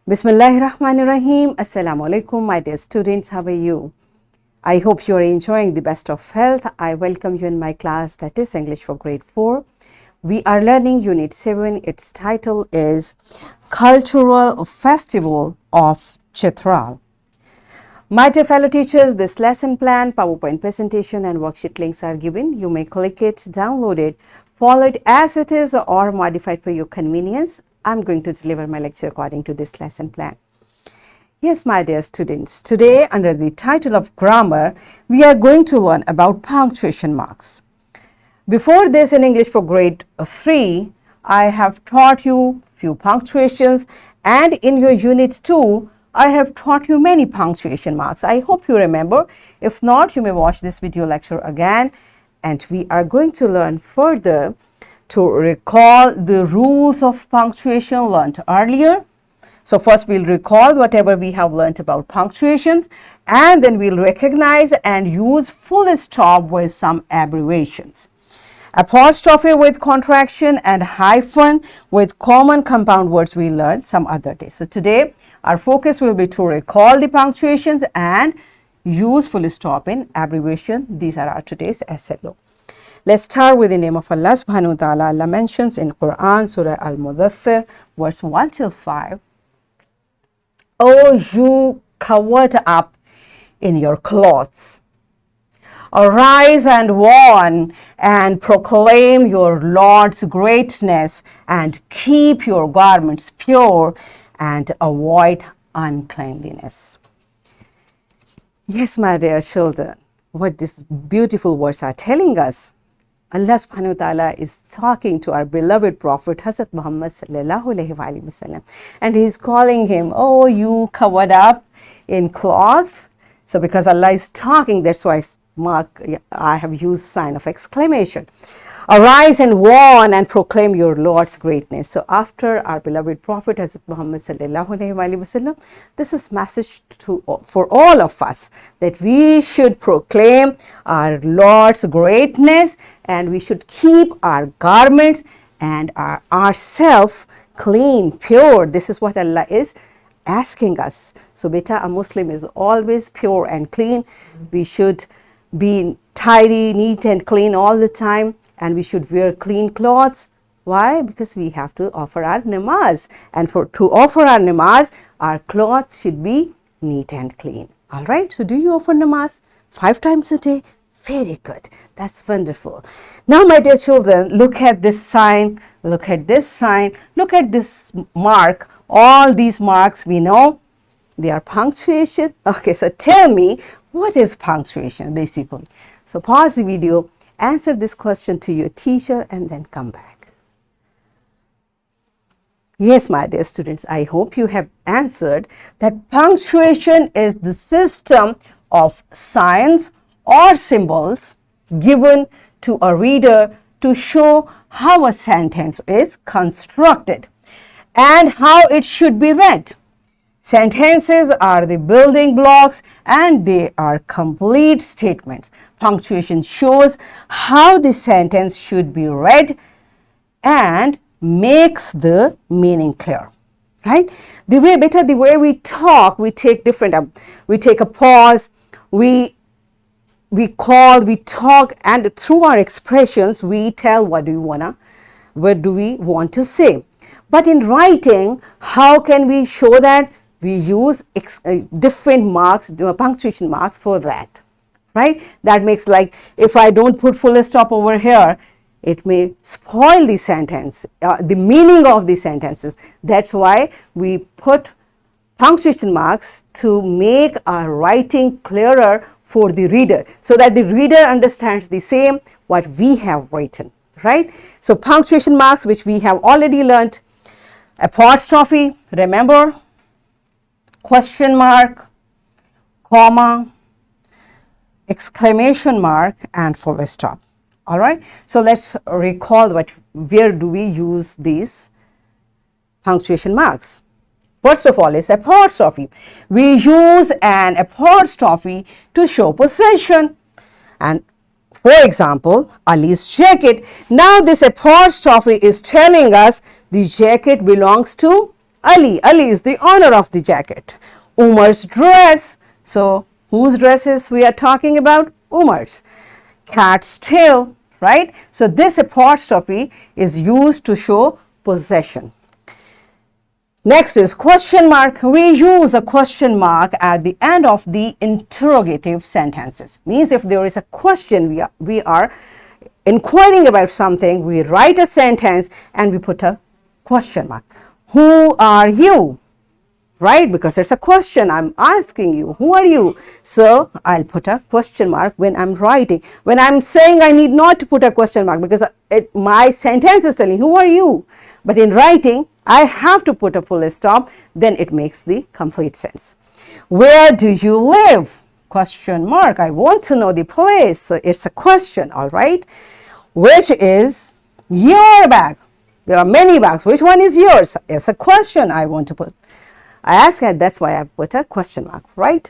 Bismillahirrahmanirrahim. Assalamu alaikum, my dear students. How are you? I hope you are enjoying the best of health. I welcome you in my class, that is English for grade 4. We are learning Unit 7. Its title is Cultural Festival of Chitral. My dear fellow teachers, this lesson plan, PowerPoint presentation and worksheet links are given. You may click it, download it, follow it as it is or modify it for your convenience. I'm going to deliver my lecture according to this lesson plan. Yes, my dear students, today under the title of Grammar, we are going to learn about punctuation marks. Before this in English for grade 3, I have taught you few punctuations, and in your Unit 2, I have taught you many punctuation marks. I hope you remember. If not, you may watch this video lecture again, and we are going to learn further to recall the rules of punctuation learned earlier. So first we'll recall whatever we have learned about punctuations, and then we'll recognize and use full stop with some abbreviations. Apostrophe with contraction and hyphen with common compound words we learned some other day. So today our focus will be to recall the punctuations and use full stop in abbreviation. These are our today's SLO. Let's start with the name of Allah subhanahu wa ta'ala. Allah mentions in Quran, Surah Al-Mudaththir, verse 1 till 5. O you covered up in your clothes, arise and warn and proclaim your Lord's greatness and keep your garments pure and avoid uncleanliness. Yes, my dear children, what these beautiful words are telling us. Allah subhanahu wa ta'ala is talking to our beloved Prophet Hazrat Muhammad sallallahu alayhi wa sallam, and he's calling him, oh, you covered up in cloth. So because Allah is talking, that's why I have used sign of exclamation. Arise and warn and proclaim your Lord's greatness. So after our beloved Prophet Hazrat Muhammad sallallahu alayhi wa sallam, this is message for all of us that we should proclaim our Lord's greatness and we should keep our garments and ourselves clean, pure. This is what Allah is asking us. So beta, a Muslim is always pure and clean. We should be tidy, neat and clean all the time, and we should wear clean clothes. Why? Because we have to offer our namaz, and to offer our namaz, our clothes should be neat and clean. All right, so do you offer namaz 5 times a day? Very good. That's wonderful. Now, my dear children, look at this sign, look at this sign, look at this mark. All these marks we know they are punctuation. Okay, so tell me, what is punctuation basically? So pause the video, answer this question to your teacher, and then come back. Yes, my dear students, I hope you have answered that punctuation is the system of signs or symbols given to a reader to show how a sentence is constructed and how it should be read. Sentences are the building blocks and they are complete statements. Punctuation shows how the sentence should be read and makes the meaning clear. Right? The way we talk, we take we take a pause, we call, we talk, and through our expressions, we tell what do we want to say. But in writing, how can we show that? We use different marks, punctuation marks for that, right? That makes, like, if I don't put full stop over here, it may spoil the sentence, the meaning of the sentences. That's why we put punctuation marks to make our writing clearer for the reader, so that the reader understands the same what we have written, right? So punctuation marks, which we have already learned: apostrophe, remember, question mark, comma, exclamation mark, and full stop. All right, so let's recall where do we use these punctuation marks. First of all is apostrophe. We use an apostrophe to show possession. And for example, Ali's jacket. Now this apostrophe is telling us the jacket belongs to Ali. Ali is the owner of the jacket. Umar's dress. So whose dresses we are talking about? Umar's. Cat's tail, right? So this apostrophe is used to show possession. Next is question mark. We use a question mark at the end of the interrogative sentences. Means if there is a question, we are inquiring about something, we write a sentence and we put a question mark. Who are you? Right? Because it's a question. I'm asking you, who are you? So I'll put a question mark when I'm writing. When I'm saying I need not to put a question mark because my sentence is telling who are you. But in writing, I have to put a full stop. Then it makes the complete sense. Where do you live? Question mark. I want to know the place. So it's a question. All right. Which is your bag? There are many bags. Which one is yours? It's a question I want to put. I ask it, that's why I put a question mark, right?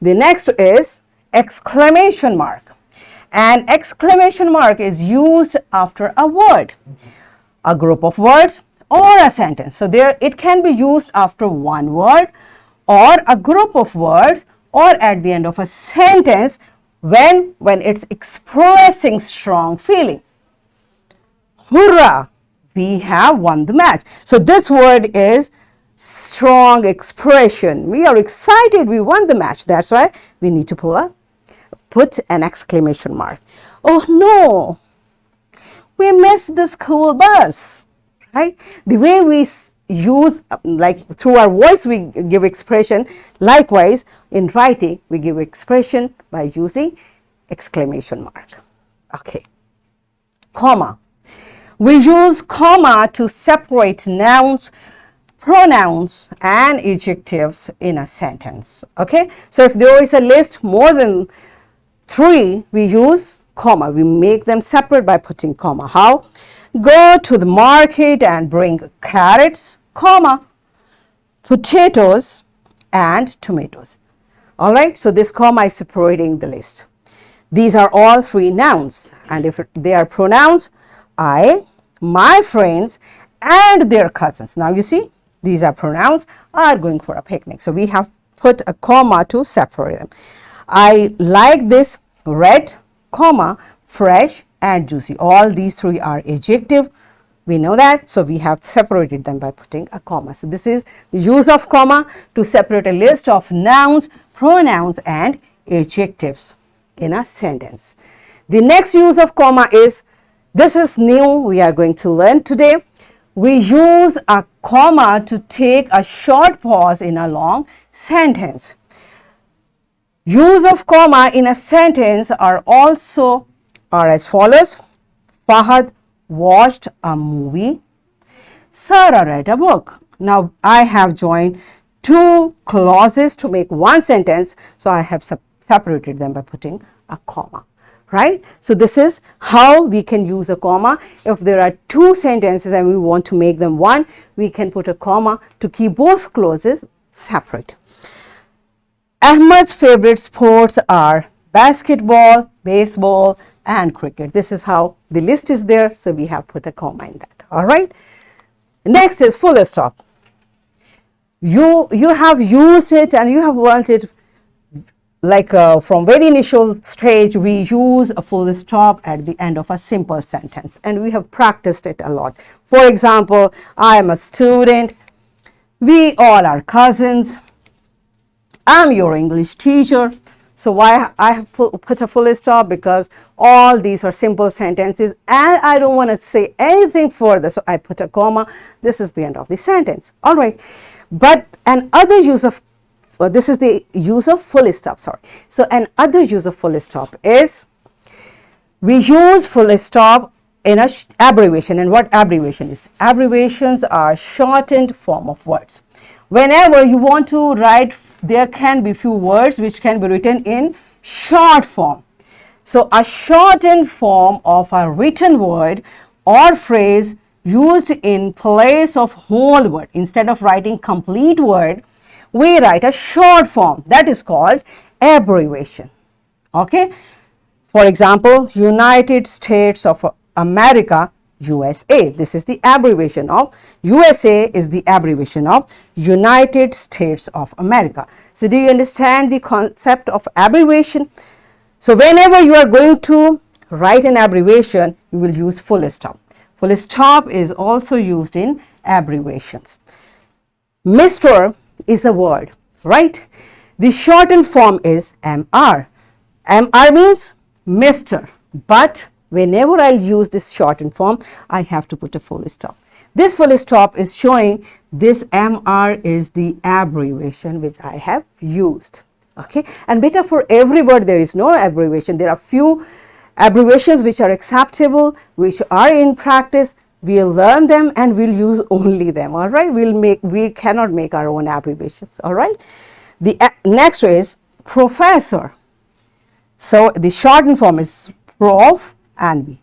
The next is exclamation mark. And exclamation mark is used after a word, a group of words, or a sentence. So there it can be used after one word or a group of words or at the end of a sentence when it's expressing strong feeling. Hurrah! We have won the match. So this word is strong expression. We are excited, we won the match. That's why we need to put an exclamation mark. Oh no, we missed the school bus, right? The way we use, like through our voice we give expression, likewise in writing we give expression by using exclamation mark. Okay. Comma. We use comma to separate nouns, pronouns and adjectives in a sentence. Okay, so if there is a list more than 3, we use comma. We make them separate by putting comma. How? Go to the market and bring carrots, comma, potatoes and tomatoes. All right, so this comma is separating the list. These are all free nouns, and if they are pronouns, I, my friends and their cousins. Now you see, these are pronouns, are going for a picnic. So we have put a comma to separate them. I like this red, comma, fresh and juicy. All these 3 are adjective. We know that. So we have separated them by putting a comma. So this is the use of comma to separate a list of nouns, pronouns and adjectives in a sentence. The next use of comma is, this is new, we are going to learn today. We use a comma to take a short pause in a long sentence. Use of comma in a sentence are as follows. Fahad watched a movie. Sarah read a book. Now I have joined 2 clauses to make one sentence, so I have separated them by putting a comma. Right? So this is how we can use a comma. If there are 2 sentences and we want to make them one, we can put a comma to keep both clauses separate. Ahmed's favorite sports are basketball, baseball and cricket. This is how the list is there, so we have put a comma in that. All right. Next is full stop. You have used it and you have learned it. Like from very initial stage, we use a full stop at the end of a simple sentence and we have practiced it a lot. For example, I am a student, we all are cousins, I'm your English teacher. So why I have put a full stop? Because all these are simple sentences and I don't want to say anything further, so I put a comma. This is the end of the sentence. All right, but another use of this is the use of full stop, sorry. So another use of full stop is, we use full stop in a abbreviation. And what abbreviation is? Abbreviations are shortened form of words. Whenever you want to write, there can be few words which can be written in short form. So a shortened form of a written word or phrase used in place of whole word. Instead of writing complete word, we write a short form, that is called abbreviation. Okay. For example, United States of America USA. This is the abbreviation of USA is the abbreviation of United States of America. So do you understand the concept of abbreviation? So whenever you are going to write an abbreviation, you will use full stop. Full stop is also used in abbreviations. Mr. is a word, right? The shortened form is MR. MR means Mr. But whenever I use this shortened form, I have to put a full stop. This full stop is showing this MR is the abbreviation which I have used. Okay, and beta, for every word there is no abbreviation. There are few abbreviations which are acceptable, which are in practice. We'll learn them and we'll use only them. All right, we cannot make our own abbreviations. All right, the next is professor. So the shortened form is prof and B,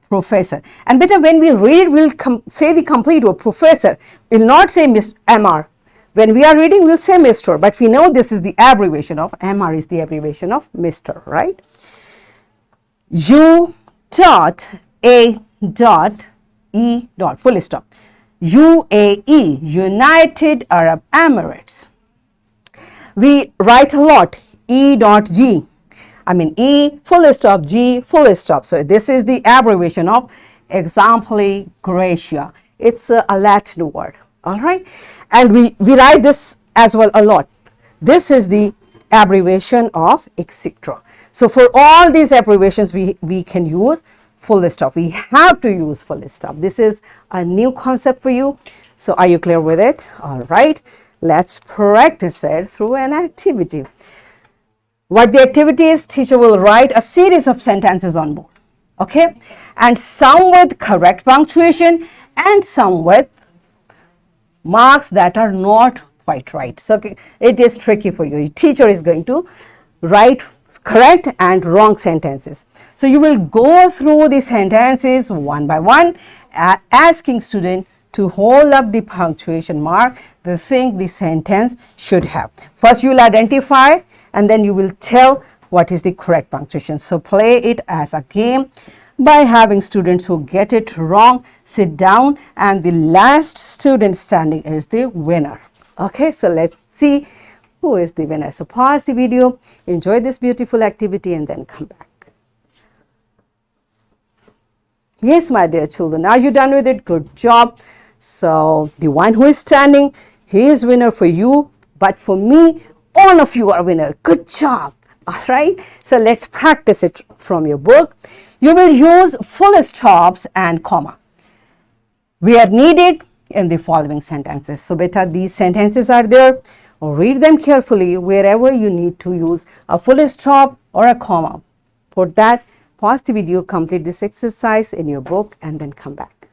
professor. And beta, when we read, we'll say the complete word professor. We'll not say MR. When we are reading, we'll say Mr. But we know this is the abbreviation of MR is the abbreviation of Mr. Right? U dot A dot E dot full stop. UAE, United Arab Emirates. We write a lot E dot G. I mean E full stop, G full stop. So this is the abbreviation of exempli Gracia. It's a Latin word. All right, and we write this as well a lot. This is the abbreviation of etc. So for all these abbreviations, we can use full stop. We have to use full stop. This is a new concept for you. So are you clear with it? All right, let's practice it through an activity. What the activity is, teacher will write a series of sentences on board. Okay, and some with correct punctuation and some with marks that are not quite right. So it is tricky for you. Your teacher is going to write correct and wrong sentences. So you will go through the sentences one by one, asking student to hold up the punctuation mark they think the sentence should have. First you will identify and then you will tell what is the correct punctuation. So play it as a game by having students who get it wrong sit down, and the last student standing is the winner. Okay, so let's see who is the winner. So pause the video, enjoy this beautiful activity and then come back. Yes, my dear children, are you done with it? Good job. So the one who is standing, he is winner for you, but for me, all of you are winner. Good job. All right, so let's practice it from your book. You will use full stops and comma where needed in the following sentences. So beta, these sentences are there. Read them carefully. Wherever you need to use a full stop or a comma, for that, pause the video, complete this exercise in your book and then come back.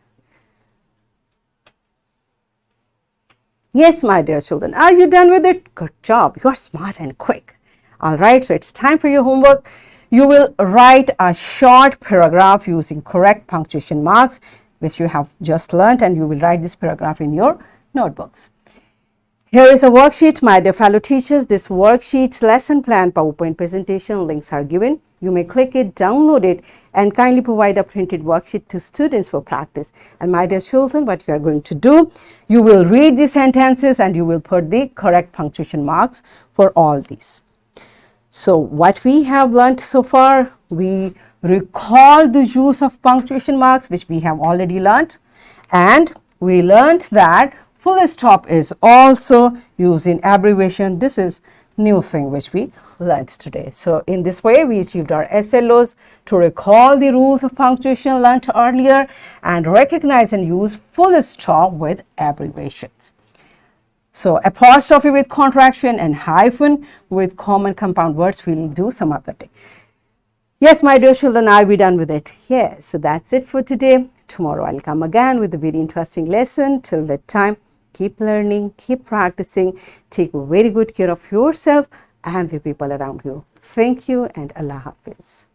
Yes, my dear children, are you done with it? Good job. You are smart and quick. All right, so it's time for your homework. You will write a short paragraph using correct punctuation marks, which you have just learned, and you will write this paragraph in your notebooks. Here is a worksheet, my dear fellow teachers. This worksheet, lesson plan, PowerPoint presentation links are given. You may click it, download it, and kindly provide a printed worksheet to students for practice. And my dear children, what you are going to do, you will read the sentences and you will put the correct punctuation marks for all these. So what we have learned so far, we recall the use of punctuation marks, which we have already learned, and we learned that full stop is also used in abbreviation. This is new thing which we learned today. So in this way, we achieved our SLOs to recall the rules of punctuation learned earlier and recognize and use full stop with abbreviations. So apostrophe with contraction and hyphen with common compound words we'll do some other day. Yes, my dear children, are we done with it? Yes, so that's it for today. Tomorrow I'll come again with a very interesting lesson. Till that time, keep learning, keep practicing, take very good care of yourself and the people around you. Thank you and Allah Hafiz.